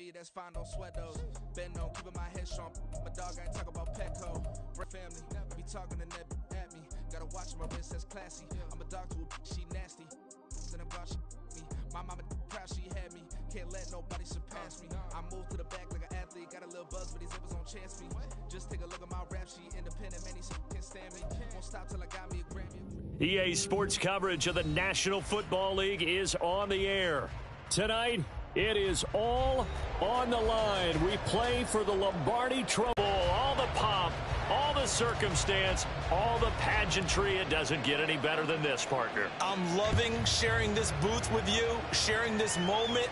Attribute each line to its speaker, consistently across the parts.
Speaker 1: me, that's fine, don't sweat those. Been on, keeping my head strong. My dog, I ain't talk about Petco. Break family, be talking to that at me. Gotta watch my wrist, that's classy. I'm a dog to a she nasty. Then I'm gone, she me. My mama proud she had me. Can't let nobody surpass me. I move to the back like an athlete. Got a little buzz, but these zippers don't chance me. Just take a look at my rap sheet. Independent, man, these can't stand me. Won't stop till I got me a Grammy.
Speaker 2: EA Sports coverage of the National Football League is on the air. Tonight, it is all on the line. We play for the Lombardi Trophy. All the pomp, all the circumstance, all the pageantry. It doesn't get any better than this, partner.
Speaker 3: I'm loving sharing this booth with you, sharing this moment,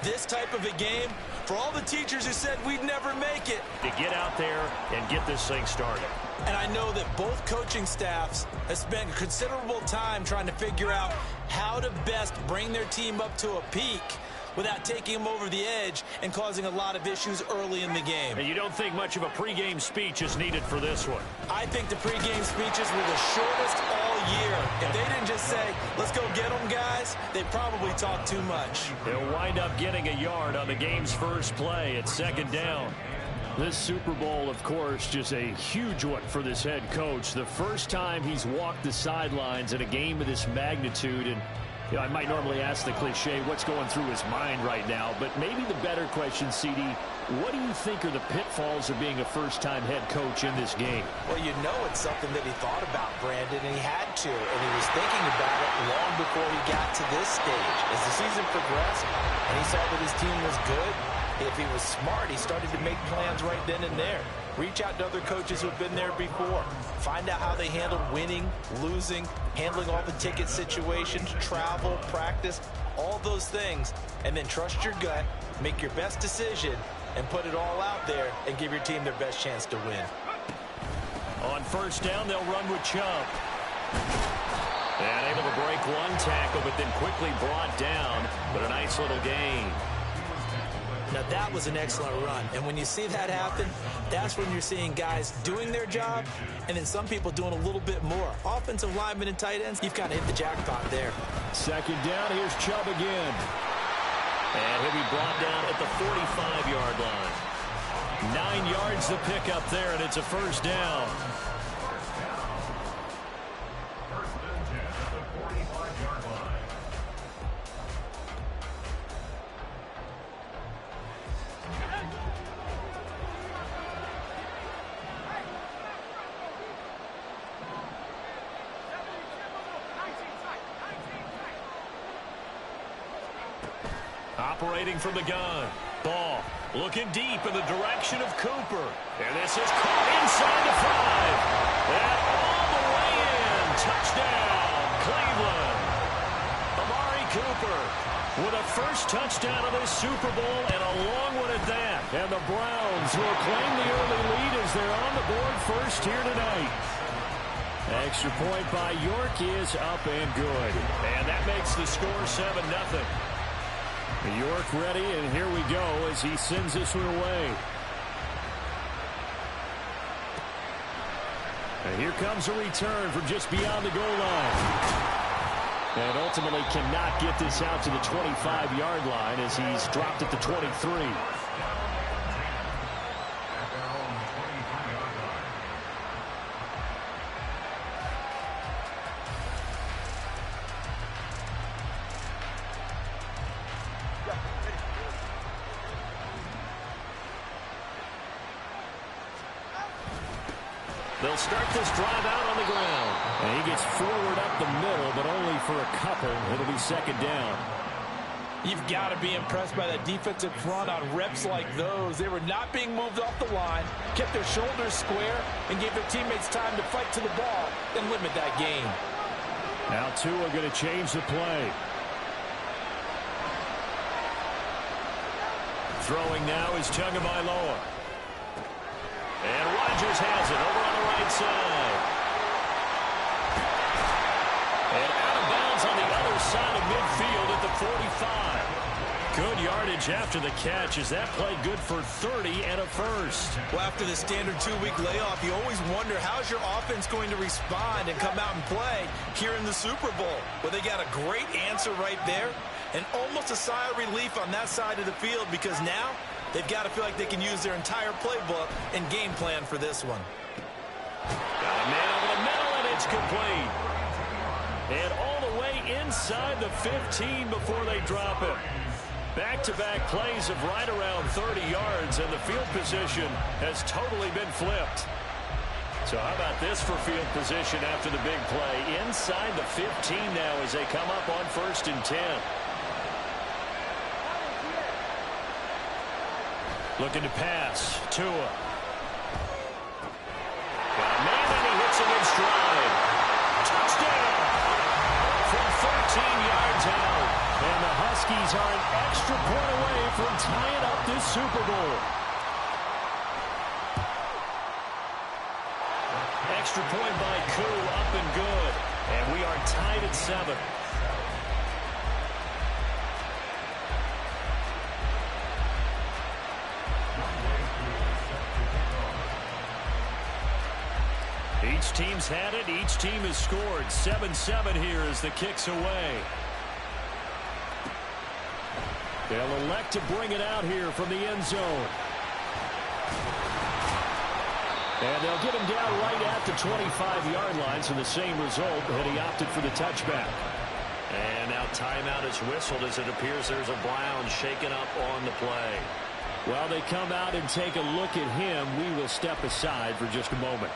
Speaker 3: this type of a game. For all the teachers who said we'd never make it.
Speaker 2: To get out there and get this thing started.
Speaker 3: And I know that both coaching staffs have spent considerable time trying to figure out how to best bring their team up to a peak without taking them over the edge and causing a lot of issues early in the game.
Speaker 2: And you don't think much of a pregame speech is needed for this one?
Speaker 3: I think the pregame speeches were the shortest all year. If they didn't just say, let's go get them, guys, they probably talked too much.
Speaker 2: They'll wind up getting a yard on the game's first play at second down. This Super Bowl, of course, just a huge one for this head coach. The first time he's walked the sidelines in a game of this magnitude. And you know, I might normally ask the cliche, what's going through his mind right now? But maybe the better question, CD, what do you think are the pitfalls of being a first-time head coach in this game?
Speaker 3: Well, you know it's something that he thought about, Brandon, and he had to. And he was thinking about it long before he got to this stage. As the season progressed and he saw that his team was good, if he was smart, he started to make plans right then and there. Reach out to other coaches who have been there before. Find out how they handle winning, losing, handling all the ticket situations, travel, practice, all those things. And then trust your gut, make your best decision, and put it all out there and give your team their best chance to win.
Speaker 2: On first down, they'll run with Chubb. And able to break one tackle, but then quickly brought down. But a nice little gain.
Speaker 3: Now, that was an excellent run. And when you see that happen, that's when you're seeing guys doing their job and then some people doing a little bit more. Offensive linemen and tight ends, you've kind of hit the jackpot there.
Speaker 2: Second down, here's Chubb again. And he'll be brought down at the 45-yard line. 9 yards to pick up there, and it's a first down. Operating from the gun. Ball looking deep in the direction of Cooper. And this is caught inside the 5. And all the way in. Touchdown, Cleveland. Amari Cooper with a first touchdown of this Super Bowl, and a long one at that. And the Browns will claim the early lead as they're on the board first here tonight. Extra point by York is up and good. And that makes the score 7-0. York ready, and here we go as he sends this one away. And here comes a return from just beyond the goal line. And ultimately cannot get this out to the 25-yard line as he's dropped at the 23. They'll start this drive out on the ground. And he gets forward up the middle, but only for a couple. It'll be second down.
Speaker 3: You've got to be impressed by that defensive front on reps like those. They were not being moved off the line, kept their shoulders square, and gave their teammates time to fight to the ball and limit that gain.
Speaker 2: Now Tua going to change the play. Throwing now is Tagovailoa. And Rodgers has it over on the right side. And out of bounds on the other side of midfield at the 45. Good yardage after the catch as that play good for 30 and a first.
Speaker 3: Well, after the standard 2-week layoff, you always wonder how's your offense going to respond and come out and play here in the Super Bowl. Well, they got a great answer right there and almost a sigh of relief on that side of the field because now They've got to feel like they can use their entire playbook and game plan for this one.
Speaker 2: Got a man over the middle, and it's complete. And all the way inside the 15 before they drop it. Back-to-back plays of right around 30 yards, and the field position has totally been flipped. So how about this for field position after the big play? Inside the 15 now as they come up on 1st and 10. Looking to pass. Tua. Got a man, and he hits him in stride. Touchdown! From 13 yards out. And the Huskies are an extra point away from tying up this Super Bowl. Extra point by Koo, up and good. And we are tied at 7. Each team's had it. Each team has scored. 7-7 here as the kick's away. They'll elect to bring it out here from the end zone. And they'll get him down right at the 25-yard line, so the same result, but he opted for the touchback. And now timeout is whistled as it appears there's a Brown shaken up on the play. While they come out and take a look at him, we will step aside for just a moment.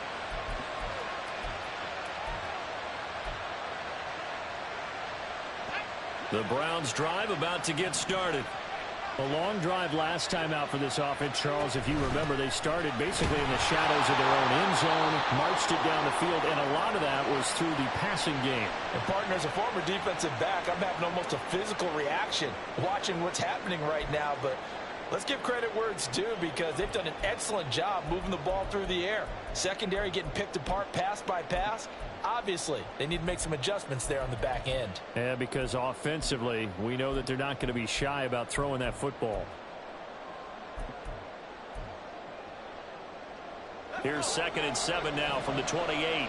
Speaker 2: The Browns drive about to get started. A long drive last time out for this offense, Charles. If you remember, they started basically in the shadows of their own end zone, marched it down the field, and a lot of that was through the passing game.
Speaker 3: And, partner, as a former defensive back, I'm having almost a physical reaction watching what's happening right now. But let's give credit where it's due because they've done an excellent job moving the ball through the air. Secondary getting picked apart pass by pass. Obviously, they need to make some adjustments there on the back end.
Speaker 2: Yeah, because offensively, we know that they're not going to be shy about throwing that football. Here's 2nd and 7 now from the 28.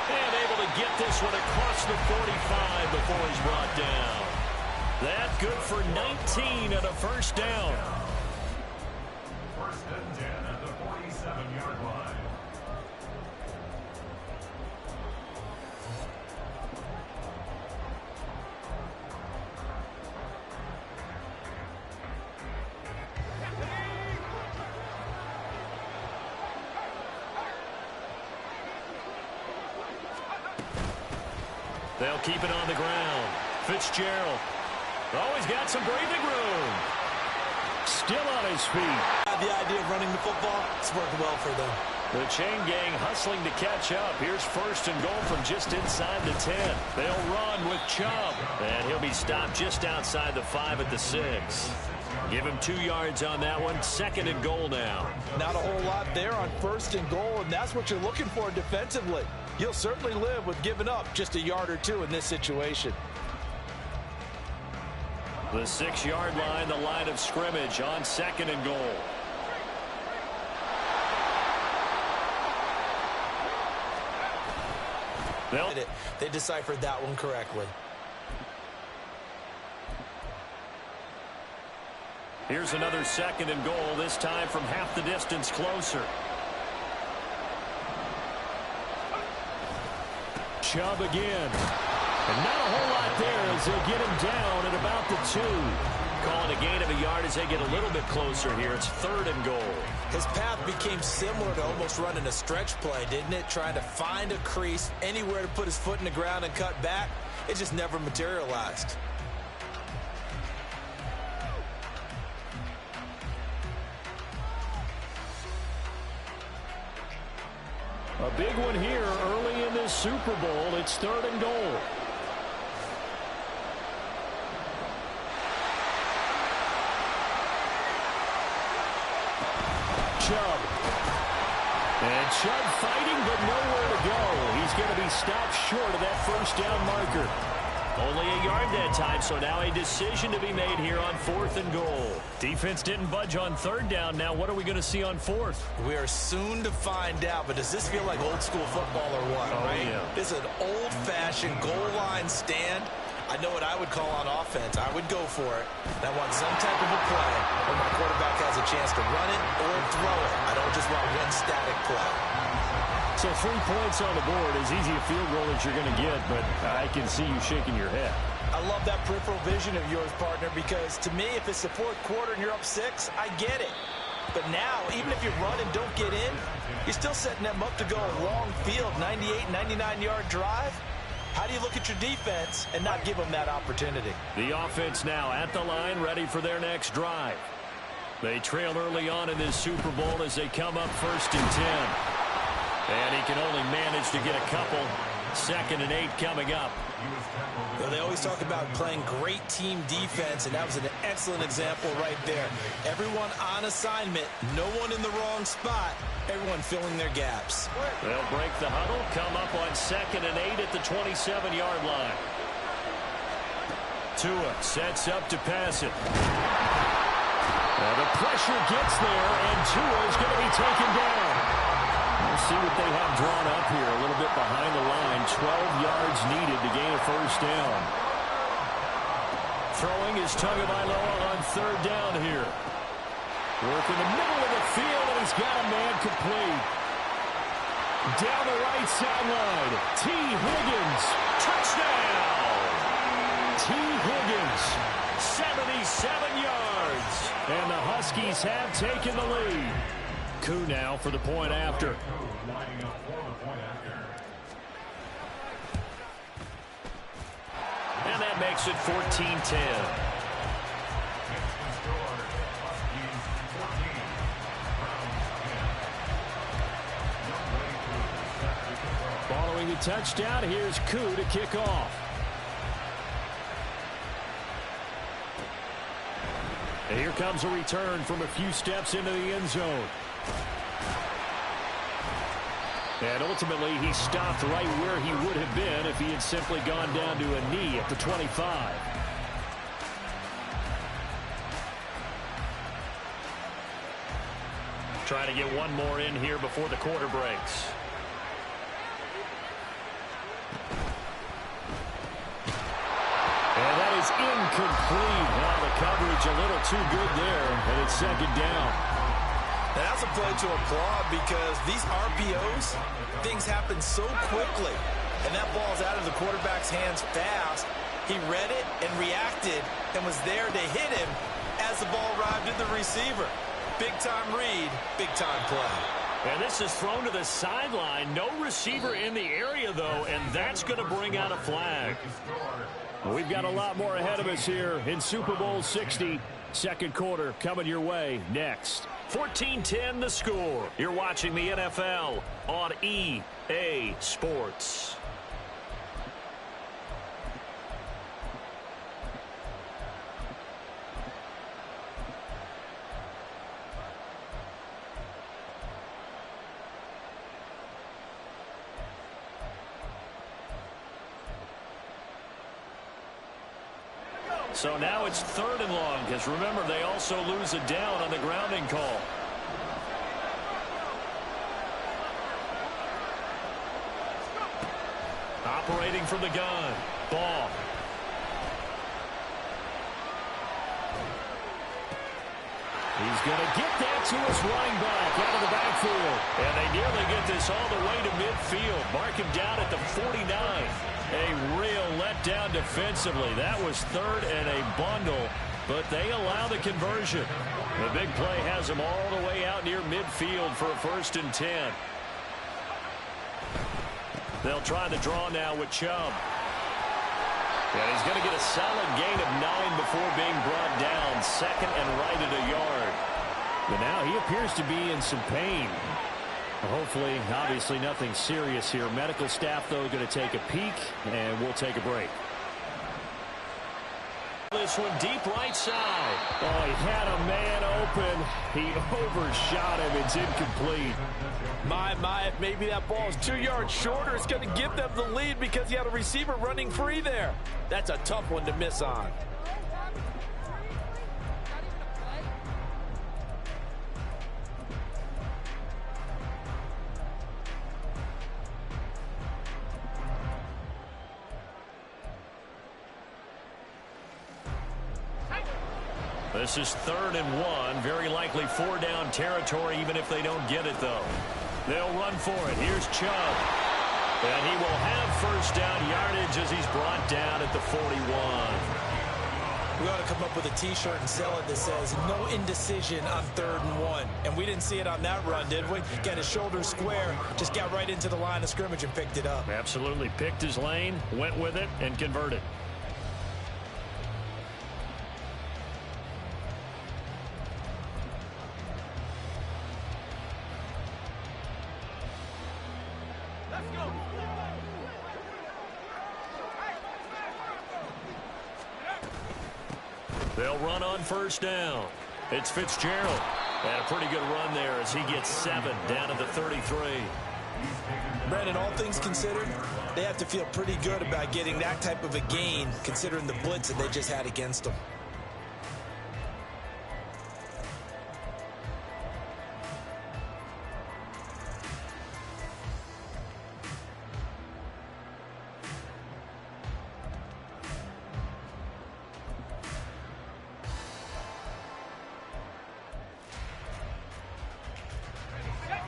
Speaker 2: And able to get this one across the 45 before he's brought down. That good for 19 and a first down.
Speaker 4: 1st and 10 at the 47-yard line.
Speaker 2: They'll keep it on the ground. Fitzgerald. Always got some breathing room. Still on his feet.
Speaker 3: The idea of running the football, it's worked well for them.
Speaker 2: The chain gang hustling to catch up. Here's 1st and goal from just inside the 10. They'll run with Chubb. And he'll be stopped just outside the 5 at the 6. Give him 2 yards on that one. 2nd and goal now.
Speaker 3: Not a whole lot there on 1st and goal, and that's what you're looking for defensively. You'll certainly live with giving up just a yard or 2 in this situation.
Speaker 2: The 6-yard line, the line of scrimmage on 2nd and goal.
Speaker 3: They deciphered that one correctly.
Speaker 2: Here's another 2nd and goal, this time from half the distance closer. Chubb again. And not a whole lot there as they'll get him down at about the 2. Calling a gain of a yard as they get a little bit closer here. It's 3rd and goal.
Speaker 3: His path became similar to almost running a stretch play, didn't it? Trying to find a crease, anywhere to put his foot in the ground and cut back. It just never materialized.
Speaker 2: A big one here early in this Super Bowl. It's 3rd and goal. Chubb. And Chubb fighting, but nowhere to go. He's going to be stopped short of that 1st down marker. Only a yard that time, so now a decision to be made here on 4th and goal. Defense didn't budge on 3rd down. Now what are we going to see on 4th?
Speaker 3: We are soon to find out, but does this feel like old school football or what, right?
Speaker 2: Yeah.
Speaker 3: This is an old-fashioned goal line stand. I know what I would call on offense. I would go for it. And I want some type of a play where my quarterback has a chance to run it or throw it. I don't just want one static play.
Speaker 2: So 3 points on the board, as easy a field goal as you're going to get, but I can see you shaking your head.
Speaker 3: I love that peripheral vision of yours, partner, because to me, if it's the fourth quarter and you're up 6, I get it. But now, even if you run and don't get in, you're still setting them up to go a long field, 98, 99-yard drive. How do you look at your defense and not give them that opportunity?
Speaker 2: The offense now at the line, ready for their next drive. They trail early on in this Super Bowl as they come up 1st and 10. And he can only manage to get a couple. 2nd and 8 coming up.
Speaker 3: Well, they always talk about playing great team defense, and that was an excellent example right there. Everyone on assignment, no one in the wrong spot, everyone filling their gaps.
Speaker 2: They'll break the huddle, come up on 2nd and 8 at the 27-yard line. Tua sets up to pass it. Now the pressure gets there, and Tua is going to be taken down. We'll see what they have drawn up here. A little bit behind the line. 12 yards needed to gain a 1st down. Throwing is Tagovailoa on 3rd down here. Work in the middle of the field, and he's got a man complete. Down the right sideline. T. Higgins. Touchdown! T. Higgins. 77 yards. And the Huskies have taken the lead. Coup now for the point after. And that makes it 14-10. Following the touchdown, here's Coup to kick off. And here comes a return from a few steps into the end zone. And ultimately, he stopped right where he would have been if he had simply gone down to a knee at the 25. Trying to get one more in here before the quarter breaks. And that is incomplete. Now the coverage a little too good there, and it's 2nd down.
Speaker 3: And that's a play to applaud because these RPOs, things happen so quickly. And that ball's out of the quarterback's hands fast. He read it and reacted and was there to hit him as the ball arrived at the receiver. Big-time read, big-time play.
Speaker 2: And this is thrown to the sideline. No receiver in the area, though, and that's going to bring out a flag. We've got a lot more ahead of us here in Super Bowl 60. 2nd quarter coming your way next. 14-10 the score. You're watching the NFL on EA Sports. So now it's 3rd and long, because remember, they also lose a down on the grounding call. Operating from the gun. Ball. He's going to get that to his running back out of the backfield. And they nearly get this all the way to midfield. Mark him down at the 49. A real letdown defensively. That was 3rd and a bundle, but they allow the conversion. The big play has them all the way out near midfield for a 1st and 10. They'll try the draw now with Chubb. And he's going to get a solid gain of 9 before being brought down. 2nd and right at a yard. But now he appears to be in some pain. Hopefully, obviously nothing serious here. Medical staff, though, going to take a peek, and we'll take a break. This one deep right side. Oh, he had a man open. He overshot him. It's incomplete.
Speaker 3: My, if maybe that ball is 2 yards shorter, it's going to give them the lead because he had a receiver running free there. That's a tough one to miss on.
Speaker 2: This is 3rd and 1. Very likely 4-down territory, even if they don't get it, though. They'll run for it. Here's Chubb. And he will have first down yardage as he's brought down at the 41.
Speaker 3: We ought to come up with a T-shirt and sell it that says, no indecision on 3rd and 1. And we didn't see it on that run, did we? Got his shoulders square, just got right into the line of scrimmage and picked it up.
Speaker 2: Absolutely. Picked his lane, went with it, and converted. They'll run on first down. It's Fitzgerald. And a pretty good run there as he gets 7 down to the 33.
Speaker 3: Brandon, all things considered, they have to feel pretty good about getting that type of a gain considering the blitz that they just had against them.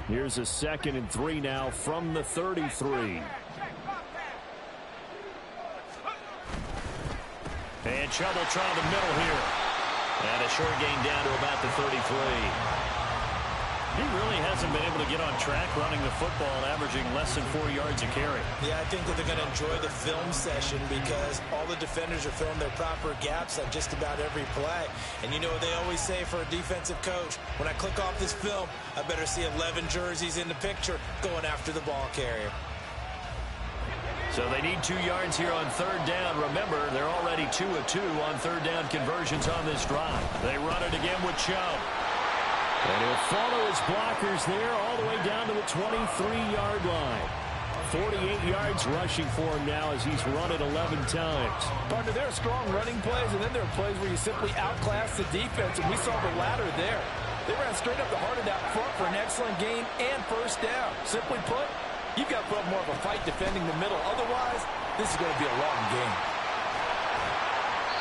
Speaker 2: Here's a 2nd and 3 now from the 33. And Chubb will try the middle here. And a short gain down to about the 33. He really hasn't been able to get on track running the football, averaging less than 4 yards a carry.
Speaker 3: Yeah, I think that they're going to enjoy the film session because all the defenders are filling their proper gaps on just about every play. And you know what they always say for a defensive coach? When I click off this film, I better see 11 jerseys in the picture going after the ball carrier.
Speaker 2: So they need 2 yards here on 3rd down. Remember, they're already 2 of 2 on 3rd down conversions on this drive. They run it again with Chubb. And he'll follow his blockers there all the way down to the 23-yard line. 48 yards rushing for him now as he's run it 11 times.
Speaker 5: Partner, there are strong running plays, and then there are plays where you simply outclass the defense, and we saw the latter there. They ran straight up the heart of that front for an excellent gain and first down. Simply put, you've got to put up more of a fight defending the middle. Otherwise, this is going to be a long game.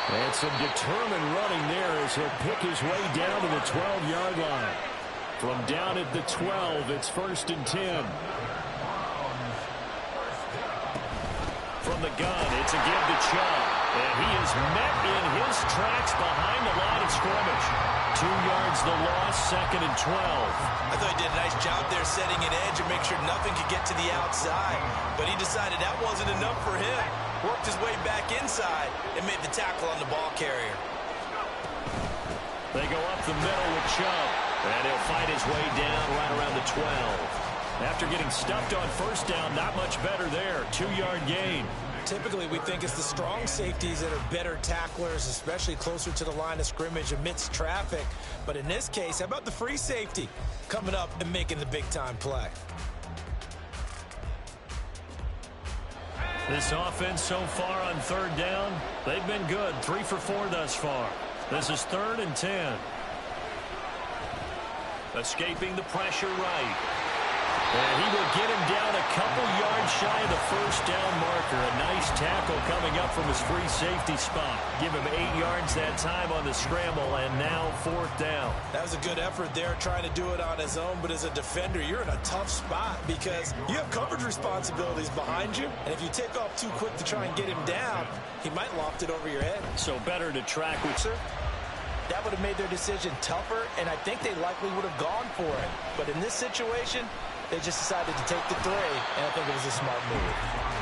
Speaker 2: And some determined running there as he'll pick his way down to the 12-yard line. From down at the 12, it's 1st and 10. From the gun, it's a give to Chubb. And he is met in his tracks behind the line of scrimmage. 2 yards the loss, 2nd and 12.
Speaker 3: I thought he did a nice job there setting an edge and make sure nothing could get to the outside. But he decided that wasn't enough for him. Worked his way back inside and made the tackle on the ball carrier.
Speaker 2: They go up the middle with Chubb. And he'll fight his way down right around the 12. After getting stuffed on first down, not much better there. 2-yard gain.
Speaker 3: Typically, we think it's the strong safeties that are better tacklers, especially closer to the line of scrimmage amidst traffic. But in this case, how about the free safety coming up and making the big-time play?
Speaker 2: This offense so far on 3rd down, they've been good. 3 for 4 thus far. This is 3rd and 10. Escaping the pressure right. And he will get him down a couple yards shy of the first down marker. A nice tackle coming up from his free safety spot. Give him 8 yards that time on the scramble, and now 4th down.
Speaker 3: That was a good effort there trying to do it on his own, but as a defender, you're in a tough spot because you have coverage responsibilities behind you, and if you take off too quick to try and get him down, he might loft it over your head.
Speaker 2: So better to track with, sir.
Speaker 3: That would have made their decision tougher, and I think they likely would have gone for it. But in this situation, they just decided to take the 3, and I think it was a smart move.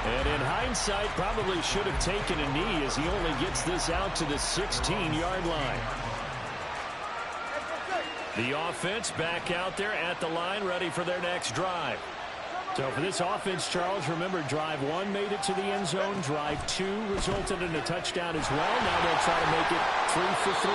Speaker 2: And in hindsight, probably should have taken a knee as he only gets this out to the 16-yard line. The offense back out there at the line, ready for their next drive. So for this offense, Charles, remember, drive 1 made it to the end zone. Drive 2 resulted in a touchdown as well. Now they'll try to make it 3 for 3.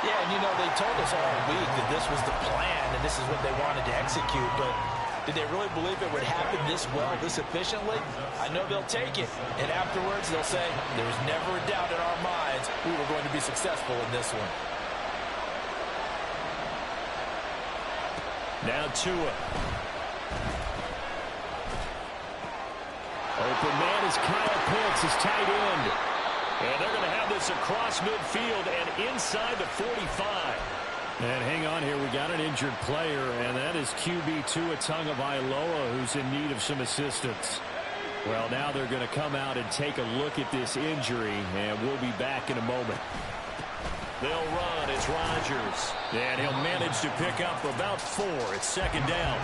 Speaker 3: Yeah, and you know, they told us all week that this was the plan and this is what they wanted to execute, but did they really believe it would happen this well, this efficiently? I know they'll take it, and afterwards they'll say, there was never a doubt in our minds we were going to be successful in this one.
Speaker 2: Now Tua. Open man is Kyle Pitts, his tight end. And they're going to have this across midfield and inside the 45.
Speaker 6: And hang on here, we got an injured player, and that is QB Tua Tagovailoa, who's in need of some assistance. Well, now they're going to come out and take a look at this injury, and we'll be back in a moment.
Speaker 2: They'll run. It's Rodgers.
Speaker 6: And he'll manage to pick up about 4. It's second down.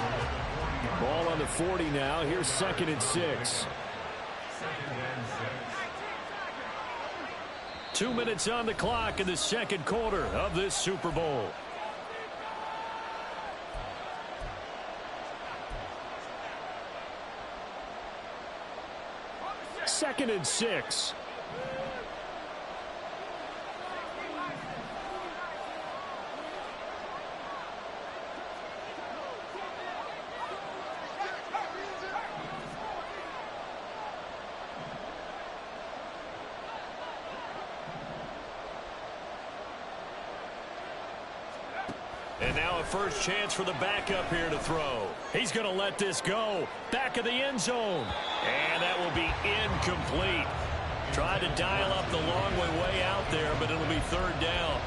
Speaker 6: Ball on the 40 now. Here's 2nd and 6. 2 minutes on the clock in the second quarter of this Super Bowl. Second and 6.
Speaker 2: And now a first chance for the backup here to throw.
Speaker 6: He's going to let this go. Back of the end zone.
Speaker 2: And that will be incomplete. Tried to dial up the long way out there, but it'll be third down.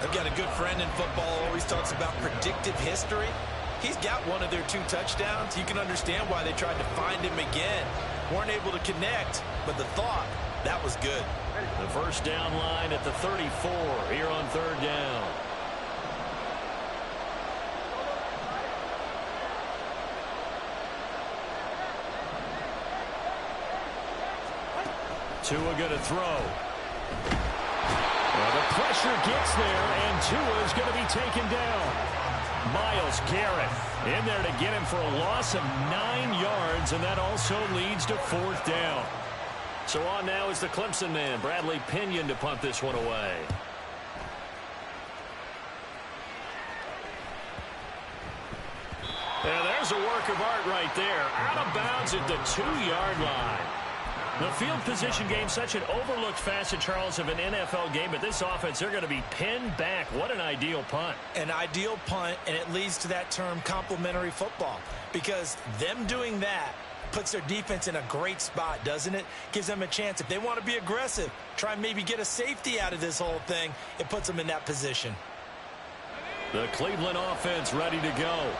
Speaker 3: I've got a good friend in football, always talks about predictive history. He's got one of their 2 touchdowns. You can understand why they tried to find him again. Weren't able to connect, but the thought, that was good.
Speaker 2: The first down line at the 34 here on third down. Tua going to throw.
Speaker 6: Well, the pressure gets there, and Tua's going to be taken down. Myles Garrett in there to get him for a loss of 9 yards, and that also leads to 4th down.
Speaker 2: So on now is the Clemson man, Bradley Pinion, to punt this one away. And there's a work of art right there. Out of bounds at the 2-yard line. The field position game, such an overlooked facet, Charles, of an NFL game. But this offense, they're going to be pinned back. What an ideal punt.
Speaker 3: An ideal punt, and it leads to that term complementary football. Because them doing that puts their defense in a great spot, doesn't it? Gives them a chance. If they want to be aggressive, try and maybe get a safety out of this whole thing, it puts them in that position.
Speaker 2: The Cleveland offense ready to go.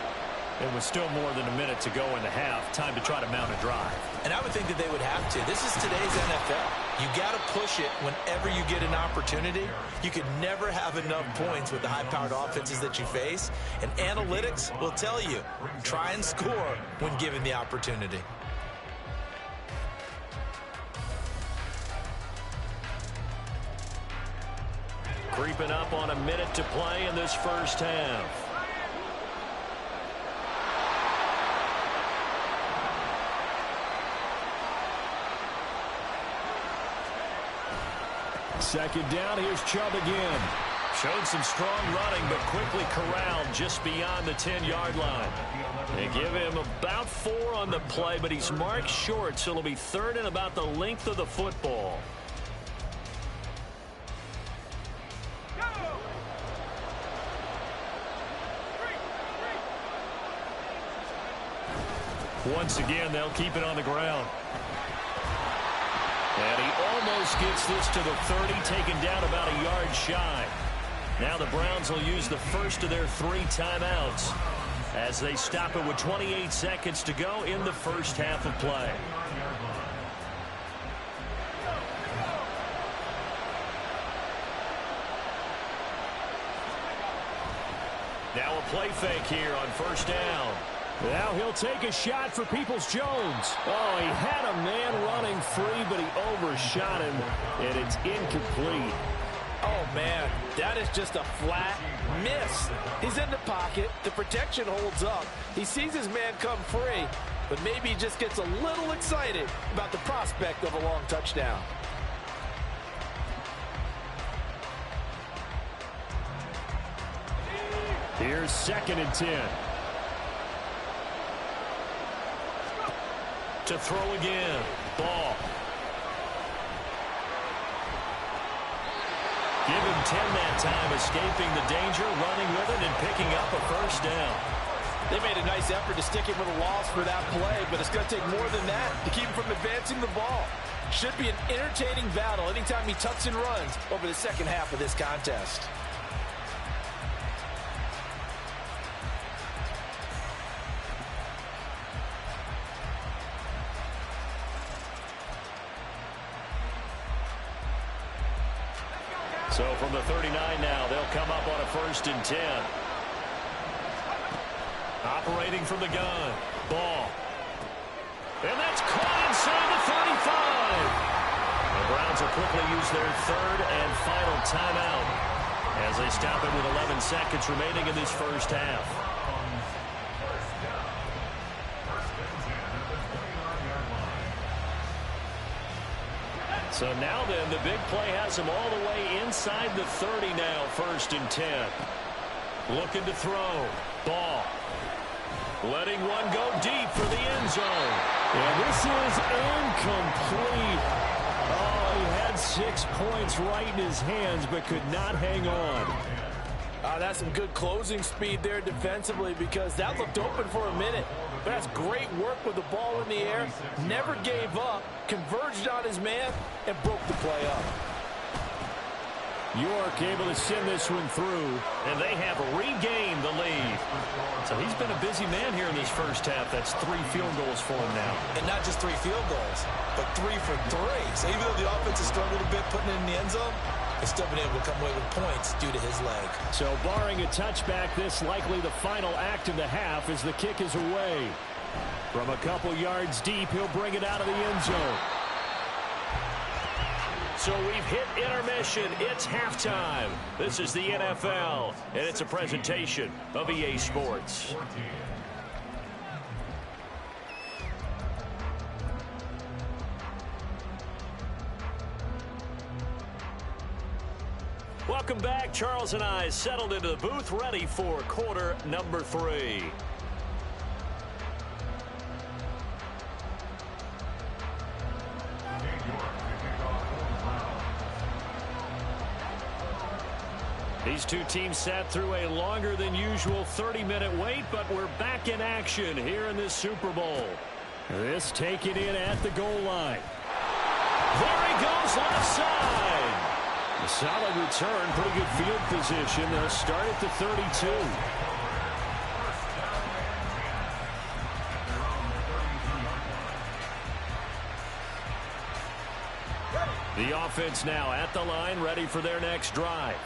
Speaker 6: It was still more than a minute to go in the half. Time to try to mount a drive.
Speaker 3: And I would think that they would have to. This is today's NFL. You got to push it whenever you get an opportunity. You could never have enough points with the high-powered offenses that you face. And analytics will tell you, try and score when given the opportunity.
Speaker 2: Creeping up on a minute to play in this first half.
Speaker 6: Second down, here's Chubb again.
Speaker 2: Showed some strong running, but quickly corralled just beyond the 10-yard line. They give him about 4 on the play, but he's marked short, so it'll be third and about the length of the football.
Speaker 6: Once again, they'll keep it on the ground.
Speaker 2: And he almost gets this to the 30, taken down about a yard shy. Now the Browns will use the first of their 3 timeouts as they stop it with 28 seconds to go in the first half of play. Now a play fake here on first down.
Speaker 6: Now he'll take a shot for Peoples-Jones. Oh, he had a man running free, but he overshot him, and it's incomplete.
Speaker 5: Oh, man, that is just a flat miss. He's in the pocket. The protection holds up. He sees his man come free, but maybe he just gets a little excited about the prospect of a long touchdown.
Speaker 6: Here's 2nd and 10.
Speaker 2: To throw again. Ball. Give him 10 that time, escaping the danger, running with it, and picking up a first down.
Speaker 5: They made a nice effort to stick him with a loss for that play, but it's going to take more than that to keep him from advancing the ball. Should be an entertaining battle anytime he tucks and runs over the second half of this contest.
Speaker 2: So from the 39 now, they'll come up on a 1st and 10. Operating from the gun. Ball. And that's caught inside the 35. The Browns will quickly use their 3rd and final timeout as they stop it with 11 seconds remaining in this first half. So now then, the big play has him all the way inside the 30 now, 1st and 10. Looking to throw. Ball. Letting one go deep for the end zone.
Speaker 6: And this is incomplete. Oh, he had 6 points right in his hands, but could not hang on.
Speaker 5: That's some good closing speed there defensively, because that looked open for a minute. But that's great work with the ball in the air. Never gave up, converged on his man, and broke the play up.
Speaker 6: York able to send this one through,
Speaker 2: and they have regained the lead. So he's been a busy man here in this first half. That's 3 field goals for him now.
Speaker 3: And not just 3 field goals, but 3 for 3. So even though the offense has struggled a bit putting it in the end zone, they've still been able to come away with points due to his leg.
Speaker 6: So barring a touchback, this likely the final act of the half as the kick is away. From a couple yards deep, he'll bring it out of the end zone.
Speaker 2: So we've hit intermission. It's halftime. This is the NFL, and it's a presentation of EA Sports. Welcome back. Charles and I settled into the booth, ready for quarter number 3. These two teams sat through a longer than usual 30-minute wait, but we're back in action here in this Super Bowl.
Speaker 6: This taken in at the goal line.
Speaker 2: There he goes, left side.
Speaker 6: A solid return, pretty good field position. They'll start at the 32. The offense now at the line, ready for their next drive.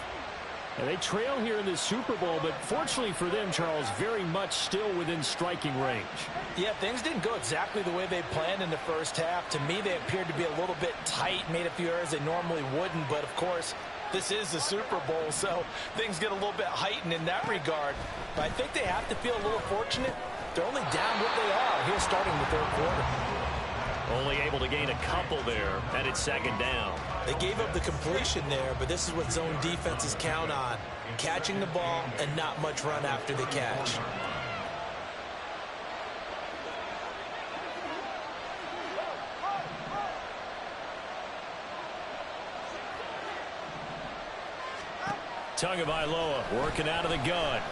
Speaker 6: And they trail here in this Super Bowl, but fortunately for them, Charles, very much still within striking range.
Speaker 5: Yeah, things didn't go exactly the way they planned in the first half. To me, they appeared to be a little bit tight, made a few errors they normally wouldn't. But, of course, this is the Super Bowl, so things get a little bit heightened in that regard. But I think they have to feel a little fortunate. They're only down what they are here starting the 3rd quarter.
Speaker 2: Only able to gain a couple there, and it's 2nd down.
Speaker 3: They gave up the completion there, but this is what zone defenses count on. Catching the ball and not much run after the catch.
Speaker 2: Tagovailoa working out of the gun.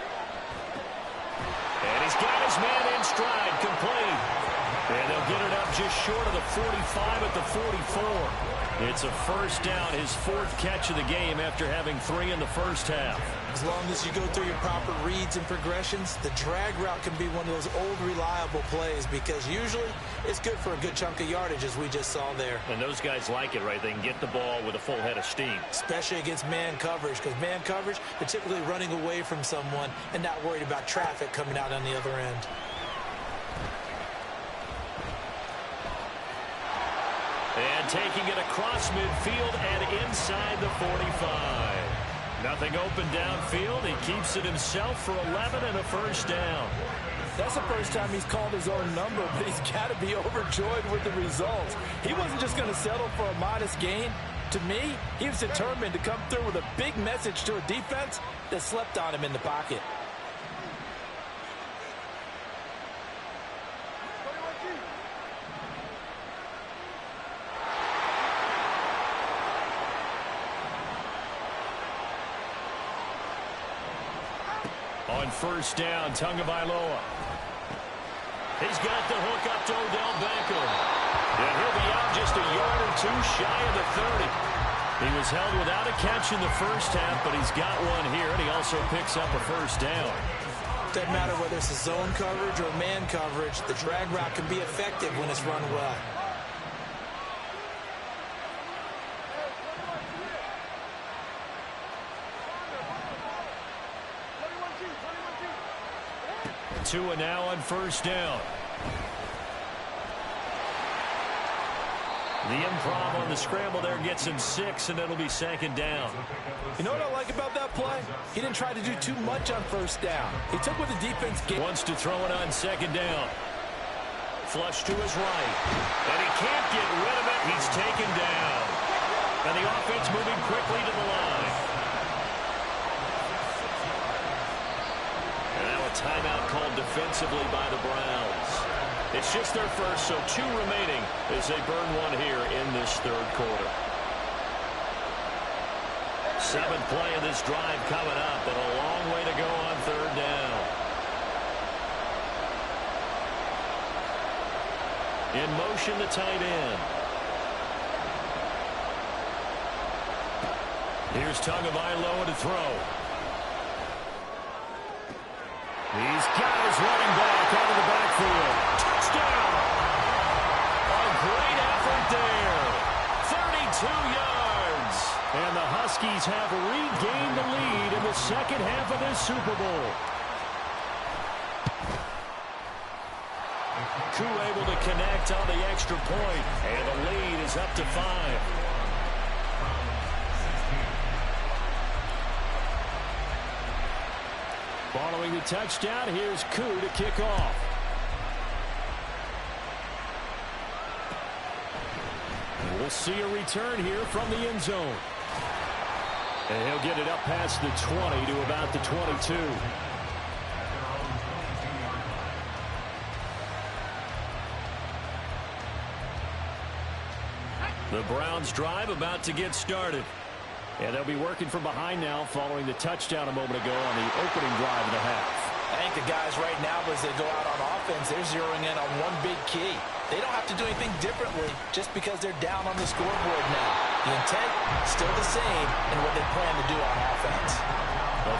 Speaker 2: And he's got his man in stride, complete. And they'll get it up just short of the 45 at the 44. It's a 1st down, his 4th catch of the game after having 3 in the first half.
Speaker 3: As long as you go through your proper reads and progressions, the drag route can be one of those old reliable plays because usually it's good for a good chunk of yardage, as we just saw there.
Speaker 2: And those guys like it, right? They can get the ball with a full head of steam.
Speaker 3: Especially against man coverage, because man coverage, they're typically running away from someone and not worried about traffic coming out on the other end.
Speaker 2: And taking it across midfield and inside the 45. Nothing open downfield. He keeps it himself for 11 and a 1st down.
Speaker 5: That's the first time he's called his own number, but he's got to be overjoyed with the results. He wasn't just going to settle for a modest gain. To me, he was determined to come through with a big message to a defense that slept on him in the pocket.
Speaker 2: On 1st down, Tagovailoa. He's got the hook up to Odell Beckham. And he'll be out just a yard 2 shy of the 30. He was held without a catch in the first half, but he's got one here, and he also picks up a first down.
Speaker 3: Doesn't matter whether it's a zone coverage or man coverage, the drag route can be effective when it's run well.
Speaker 2: Tua now on first down. The improv on the scramble there gets him 6, and it'll be second down.
Speaker 5: You know what I like about that play? He didn't try to do too much on first down. He took what the defense gave.
Speaker 2: Wants to throw it on second down. Flush to his right. And he can't get rid of it. He's taken down. And the offense moving quickly to the line. And now a timeout called defensively by the Browns. It's just their first, so 2 remaining as they burn one here in this third quarter. 7th play of this drive coming up, and a long way to go on third down. In motion, the tight end. Here's Tagovailoa to throw. He's got his running back out of the backfield. Touchdown! A great effort there. 32 yards. And the Huskies have regained the lead in the second half of this Super Bowl. Koo able to connect on the extra point, and the lead is up to 5. Following the touchdown, here's Koo to kick off. And we'll see a return here from the end zone. And he'll get it up past the 20 to about the 22. The Browns drive about to get started. And they'll be working from behind now following the touchdown a moment ago on the opening drive of the half.
Speaker 3: I think the guys right now, as they go out on offense, they're zeroing in on one big key. They don't have to do anything differently just because they're down on the scoreboard now. The intent, still the same in what they plan to do on offense.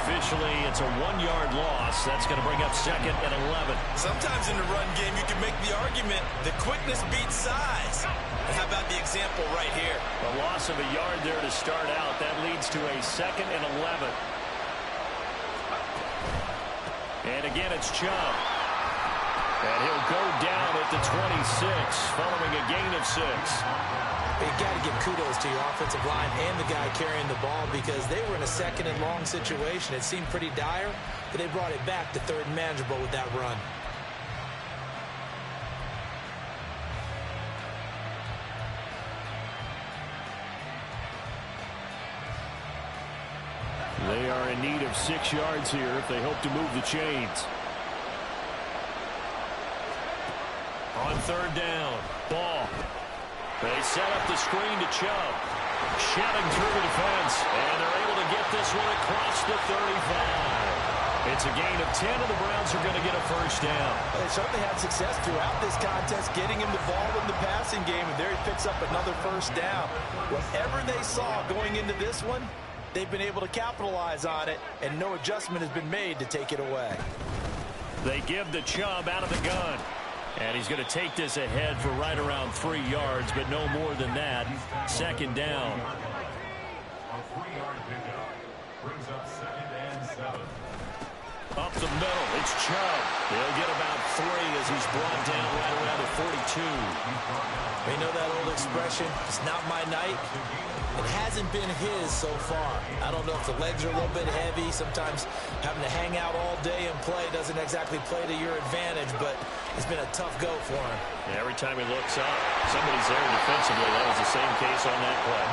Speaker 2: Officially, it's a 1-yard loss. That's going to bring up second and 11.
Speaker 7: Sometimes in the run game, you can make the argument that quickness beats size. And how about the example right here?
Speaker 2: A loss of a yard there to start out. That leads to a second and 11. And again, it's Chubb. And he'll go down at the 26, following a gain of 6.
Speaker 3: You've got to give kudos to your offensive line and the guy carrying the ball because they were in a second and long situation. It seemed pretty dire, but they brought it back to third and manageable with that run.
Speaker 6: They are in need of 6 yards here if they hope to move the chains.
Speaker 2: On third down, Ball. They set up the screen to Chubb. Shedding through the defense, and they're able to get this one across the 35. It's a gain of 10, and the Browns are going to get a first down.
Speaker 5: They certainly had success throughout this contest, getting him the ball in the passing game, and there he picks up another first down. Whatever they saw going into this one, they've been able to capitalize on it, and no adjustment has been made to take it away.
Speaker 2: They give the Chubb out of the gun. And he's going to take this ahead for right around 3 yards, but no more than that. Second down.
Speaker 4: A 3-yard pickup brings up second and 7.
Speaker 2: Up the middle, it's Chubb. He'll get about 3 as he's brought down right around the 42.
Speaker 3: You know that old expression, it's not my night? It hasn't been his so far. I don't know if the legs are a little bit heavy. Sometimes having to hang out all day and play doesn't exactly play to your advantage, but it's been a tough go for him.
Speaker 2: Yeah, every time he looks up, somebody's there defensively. That was the same case on that play.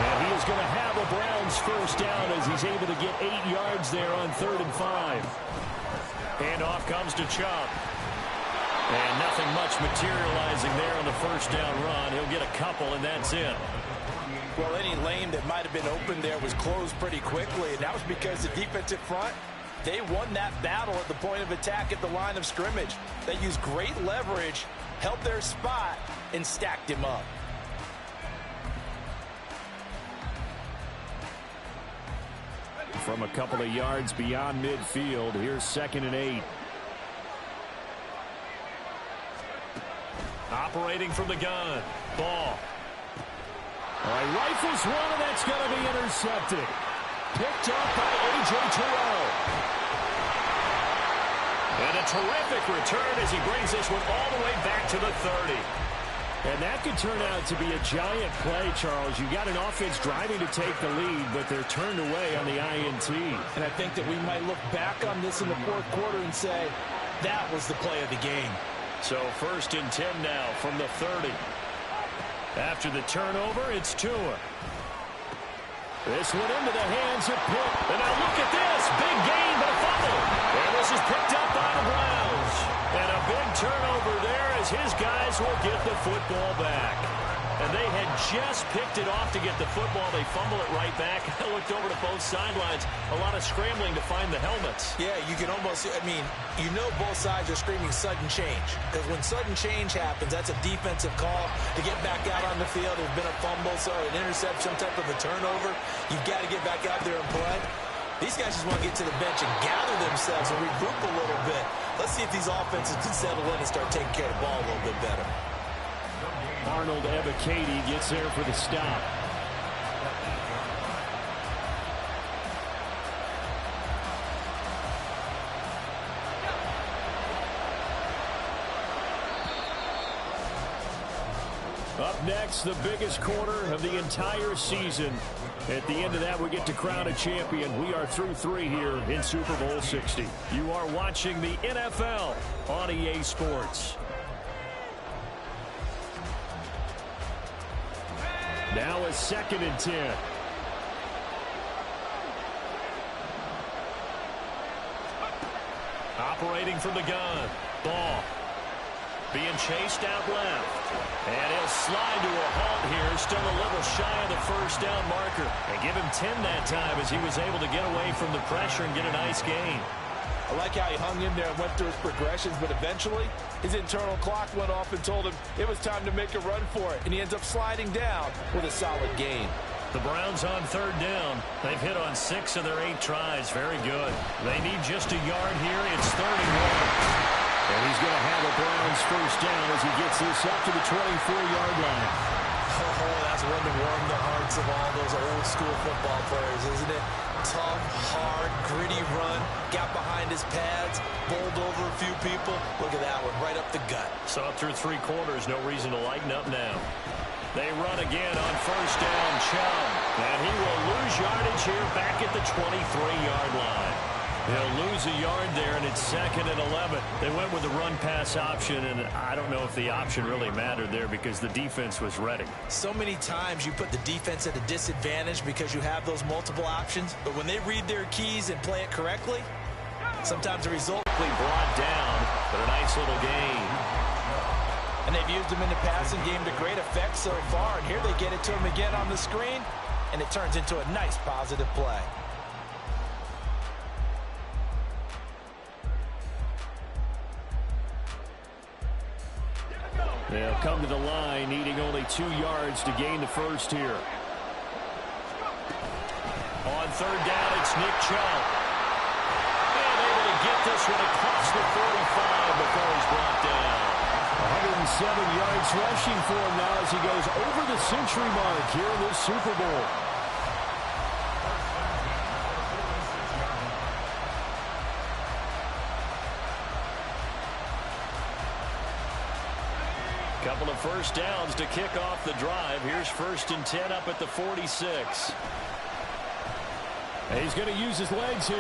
Speaker 6: And he is going to have a Browns first down as he's able to get 8 yards there on 3rd and 5.
Speaker 2: Handoff comes to Chubb. And nothing much materializing there on the first down run. He'll get a couple, and that's it.
Speaker 5: Well, any lane that might have been open there was closed pretty quickly, and that was because the defensive front, they won that battle at the point of attack at the line of scrimmage. They used great leverage, held their spot, and stacked him up.
Speaker 6: from a couple of yards beyond midfield. Here's 2nd and 8. Operating from the gun. Ball. All right, rifles one, and that's going to be intercepted. Picked up by A.J. Terrell. And a terrific return as he brings this one all the way back to the 30. And that could turn out to be a giant play, Charles. You got an offense driving to take the lead, but they're turned away on the INT.
Speaker 5: And I think that we might look back on this in the fourth quarter and say, that was the play of the game.
Speaker 6: So 1st and 10 now from the 30. After the turnover, it's Tua. This one into the hands of Pitt. And now look at this. Big gain, but a fumble. And this is picked up by the Browns. And a big turnover there as his guys will get the football back. And they had just picked it off to get the football. They fumble it right back. I looked over to both sidelines. A lot of scrambling to find the helmets.
Speaker 3: Yeah, you can almost, you know both sides are screaming sudden change. Because when sudden change happens, that's a defensive call to get back out on the field. There's been a fumble, so an interception, some type of a turnover. You've got to get back out there and play. These guys just want to get to the bench and gather themselves and regroup a little bit. Let's see if these offenses can settle in and start taking care of the ball a little bit better.
Speaker 6: Arnold Ebiketie gets there for the stop. Up next, the biggest quarter of the entire season. At the end of that, we get to crown a champion. We are through 3 here in Super Bowl 60. You are watching the NFL on EA Sports. Now a 2nd and 10. Operating from the gun. Ball. Being chased out left. And he'll slide to a halt here. Still a little shy of the 1st down marker. And give him 10 that time as he was able to get away from the pressure and get a nice gain.
Speaker 5: I like how he hung in there and went through his progressions, but eventually his internal clock went off and told him it was time to make a run for it, and he ends up sliding down with a solid gain.
Speaker 6: The Browns on 3rd down. They've hit on 6 of their 8 tries. Very good. They need just a yard here. It's 3rd and 1. And he's going to have a Browns 1st down as he gets this up to the 24-yard line.
Speaker 3: Oh, that's one to warm the hearts of all those old school football players, isn't it? Tough, hard, gritty run, got behind his pads, bowled over a few people. Look at that one, right up the gut.
Speaker 6: Saw through 3 quarters, no reason to lighten up now. They run again on 1st down, Chubb. And he will lose yardage here back at the 23-yard line. He'll lose a yard there, and it's 2nd and 11. They went with the run-pass option, and I don't know if the option really mattered there because the defense was ready.
Speaker 3: So many times you put the defense at a disadvantage because you have those multiple options, but when they read their keys and play it correctly, sometimes the result
Speaker 6: brought down, but a nice little gain.
Speaker 5: And they've used him in the passing game to great effect so far, and here they get it to him again on the screen, and it turns into a nice positive play.
Speaker 6: They'll come to the line, needing only 2 yards to gain the 1st here. On 3rd down, it's Nick Chubb. And able to get this one across the 45 before he's brought down. 107 yards rushing for him now as he goes over the century mark here in this Super Bowl. Couple of 1st downs to kick off the drive. Here's 1st and 10 up at the 46. And he's going to use his legs here.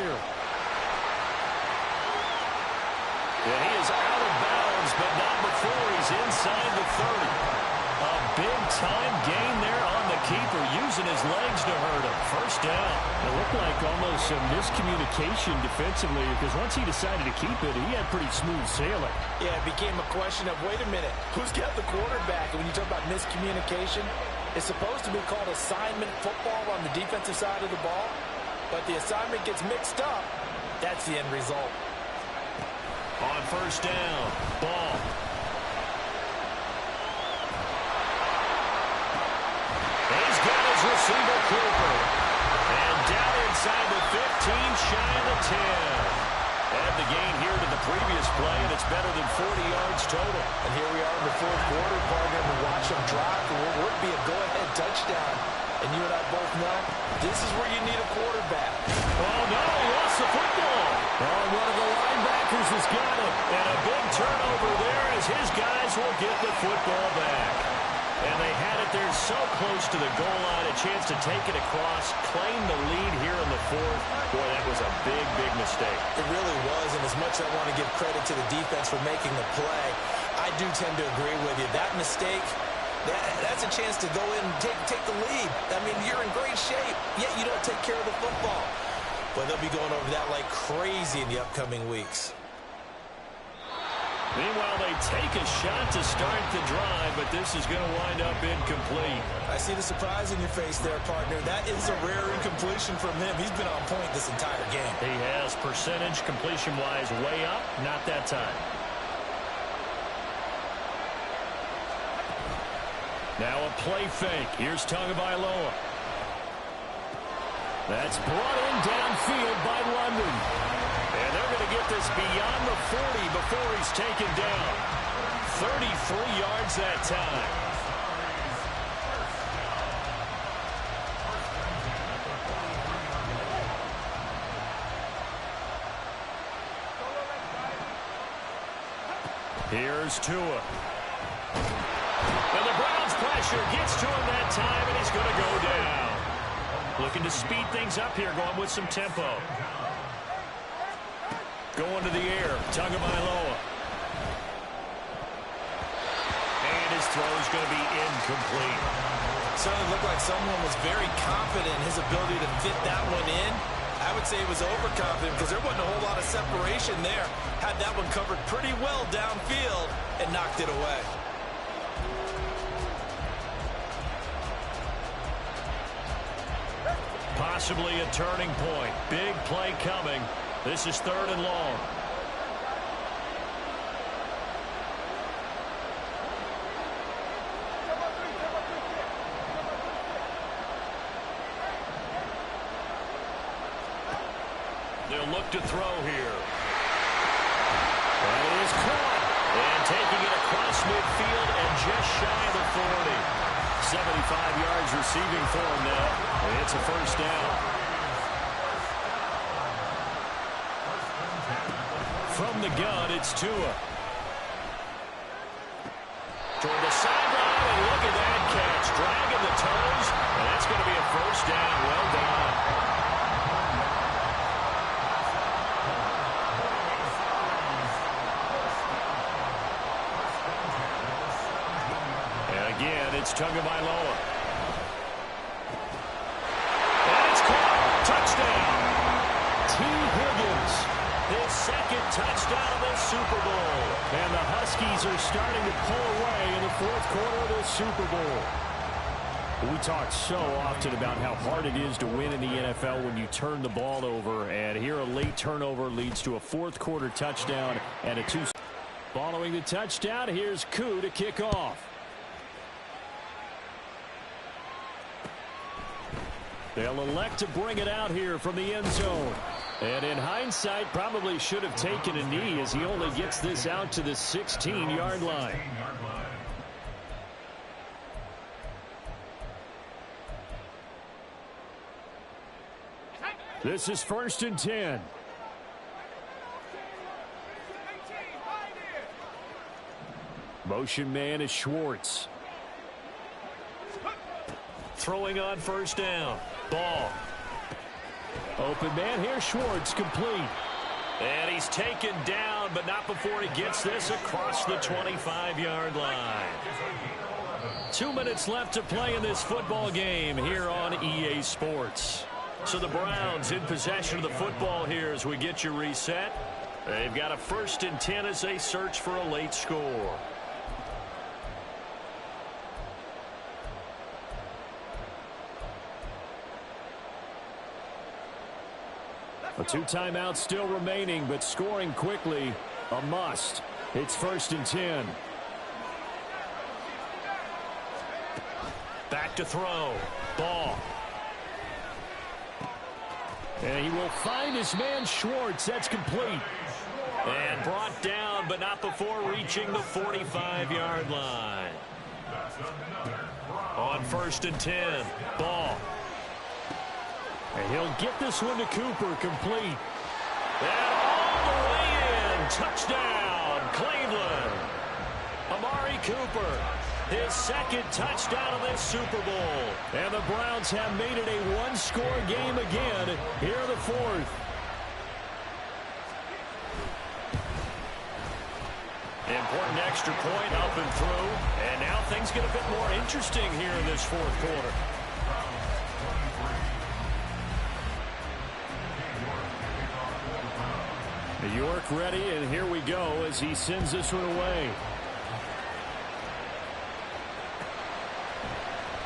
Speaker 6: And he is out of bounds, but not before he's inside the 30. A big-time gain there on the keeper, using his legs to hurt him. 1st down. It looked like almost some miscommunication defensively because once he decided to keep it, he had pretty smooth sailing.
Speaker 5: Yeah, it became a question of, wait a minute, who's got the quarterback? And when you talk about miscommunication, it's supposed to be called assignment football on the defensive side of the ball, but the assignment gets mixed up. That's the end result.
Speaker 6: On 1st down, Ball. He's got his receiver, Cooper. And down inside the 50.
Speaker 2: Shy of the 10. Add the gain here to the previous play, and it's better than 40 yards total.
Speaker 3: And here we are in the fourth quarter, partner, and watch them drive for what would be a go-ahead touchdown. And you and I both know this is where you need a quarterback.
Speaker 2: Oh, no, he lost the football. Oh, one of the linebackers has got it. And a big turnover there as his guys will get the football back. And they had it there so close to the goal line, a chance to take it across, claim the lead here in the fourth. Boy, that was a big, big mistake.
Speaker 3: It really was, and as much as I want to give credit to the defense for making the play, I do tend to agree with you. That mistake, that's a chance to go in and take the lead. I mean, you're in great shape, yet you don't take care of the football. But they'll be going over that like crazy in the upcoming weeks.
Speaker 2: Meanwhile, they take a shot to start the drive, but this is going to wind up incomplete.
Speaker 3: I see the surprise in your face there, partner. That is a rare incompletion from him. He's been on point this entire game.
Speaker 2: He has percentage completion-wise way up, not that time. Now a play fake. Here's Tagovailoa. That's brought in downfield by London. And they're going to get this beyond the 40 before he's taken down. 33 yards that time. Here's Tua. And the Browns pressure gets to him that time, and he's going to go down. Looking to speed things up here, going with some tempo. Going to the air, Tagovailoa. And his throw is going to be incomplete.
Speaker 3: Certainly looked like someone was very confident in his ability to fit that one in. I would say he was overconfident because there wasn't a whole lot of separation there. Had that one covered pretty well downfield and knocked it away.
Speaker 2: Possibly a turning point. Big play coming. This is 3rd and long. They'll look to throw here. That is caught. And taking it across midfield and just shy of the 40. 75 yards receiving for him now. It's a first down. From the gun, it's Tua. Toward the sideline, and look at that catch. Dragging the toes, and that's going to be a first down. Well done. And again, it's Tagovailoa. And it's caught. Touchdown. T. Higgins. His second touchdown of the Super Bowl. And the Huskies are starting to pull away in the 4th quarter of the Super Bowl. We talk so often about how hard it is to win in the NFL when you turn the ball over. And here a late turnover leads to a 4th quarter touchdown and a 2. Following the touchdown, here's Koo to kick off. They'll elect to bring it out here from the end zone. And in hindsight, probably should have taken a knee as he only gets this out to the 16-yard line. This is 1st and 10. Motion man is Schwartz. Throwing on 1st down. Ball. Open man here, Schwartz, complete. And he's taken down, but not before he gets this across the 25-yard line. 2 minutes left to play in this football game here on EA Sports. So the Browns in possession of the football here as we get you reset. They've got a 1st and 10 as they search for a late score. A 2 timeouts still remaining, but scoring quickly, a must. It's 1st and 10. Back to throw. Ball.
Speaker 6: And he will find his man Schwartz. That's complete.
Speaker 2: And brought down, but not before reaching the 45-yard line. On 1st and 10, Ball.
Speaker 6: And he'll get this one to Cooper, complete.
Speaker 2: And all the way in, touchdown, Cleveland. Amari Cooper, his second touchdown of this Super Bowl.
Speaker 6: And the Browns have made it a one-score game again here in the 4th.
Speaker 2: Important extra point up and through. And now things get a bit more interesting here in this 4th quarter.
Speaker 6: New York ready, and here we go as he sends this one away.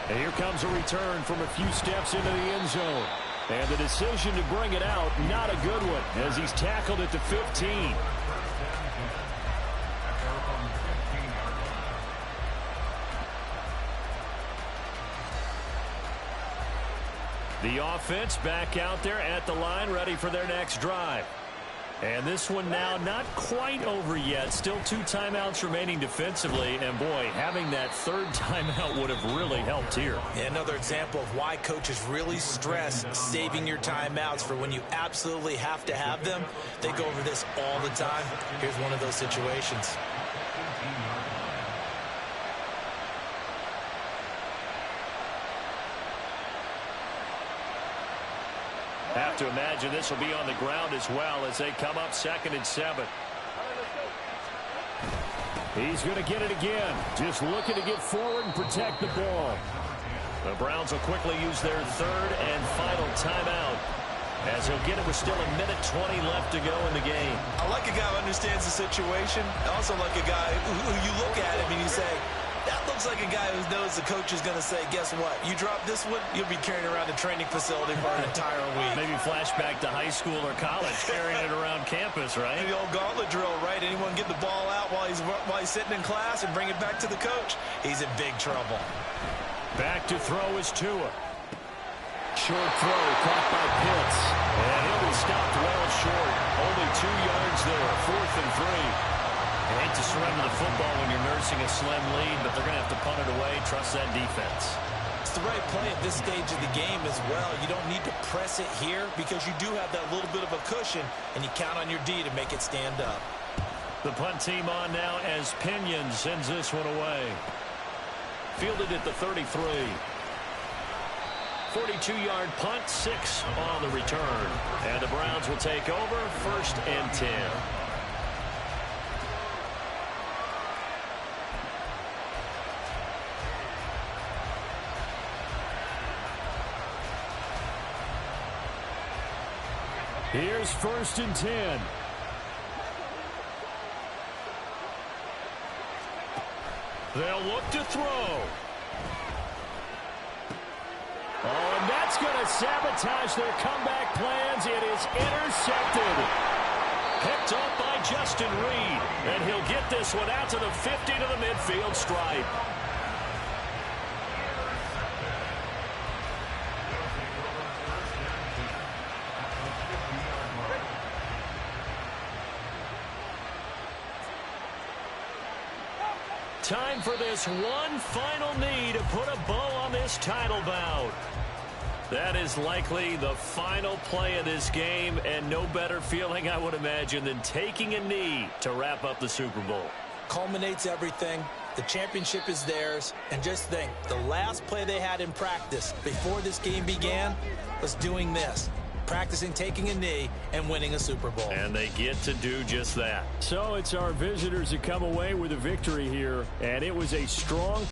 Speaker 6: And here comes a return from a few steps into the end zone. And the decision to bring it out, not a good one, as he's tackled at the 15. The offense back out there at the line, ready for their next drive. And this one now not quite over yet. Still 2 timeouts remaining defensively. And, boy, having that 3rd timeout would have really helped here.
Speaker 3: Yeah, another example of why coaches really stress saving your timeouts for when you absolutely have to have them. They go over this all the time. Here's one of those situations.
Speaker 6: Have to imagine this will be on the ground as well as they come up 2nd and 7. He's going to get it again. Just looking to get forward and protect the ball. The Browns will quickly use their 3rd and final timeout, as he'll get it with still 1:20 left to go in the game.
Speaker 7: I like a guy who understands the situation. I also like a guy who you look at him and you say, that looks like a guy who knows the coach is going to say, guess what? You drop this one, you'll be carrying around the training facility for an entire week.
Speaker 6: Maybe flashback to high school or college, carrying it around campus, right?
Speaker 7: The old gauntlet drill, right? Anyone get the ball out while he's sitting in class and bring it back to the coach? He's in big trouble.
Speaker 6: Back to throw is Tua. Short throw caught by Pitts. And he'll be stopped well short. Only 2 yards there, 4th and 3. You hate to surrender the football when you're nursing a slim lead, but they're going to have to punt it away. Trust that defense.
Speaker 3: It's the right play at this stage of the game as well. You don't need to press it here because you do have that little bit of a cushion, and you count on your D to make it stand up.
Speaker 6: The punt team on now as Pinion sends this one away. Fielded at the 33. 42-yard punt, 6 on the return. And the Browns will take over 1st and 10. Here's 1st and 10. They'll look to throw. Oh, and that's going to sabotage their comeback plans. It is intercepted. Picked up by Justin Reed. And he'll get this one out to the 50 to the midfield stripe. Time for this one final knee to put a bow on this title bout. That is likely the final play of this game, and no better feeling, I would imagine, than taking a knee to wrap up the Super Bowl.
Speaker 3: Culminates everything. The championship is theirs. And just think, the last play they had in practice before this game began was doing this. Practicing taking a knee and winning a Super Bowl.
Speaker 6: And they get to do just that. So it's our visitors that come away with a victory here, and it was a strong